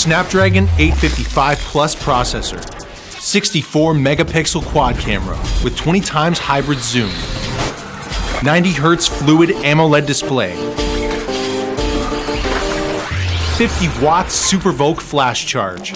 Snapdragon 855 Plus processor, 64 megapixel quad camera with 20 times hybrid zoom, 90 Hz fluid AMOLED display, 50 watts Super VOOC flash charge.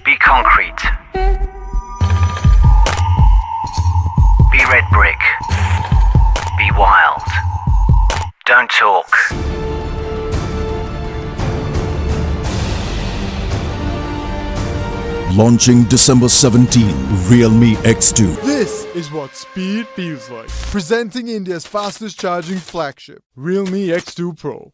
Be concrete. Be red brick. Be wild. Don't talk. Launching December 17, Realme X2. This is what speed feels like. Presenting India's fastest charging flagship, Realme X2 Pro.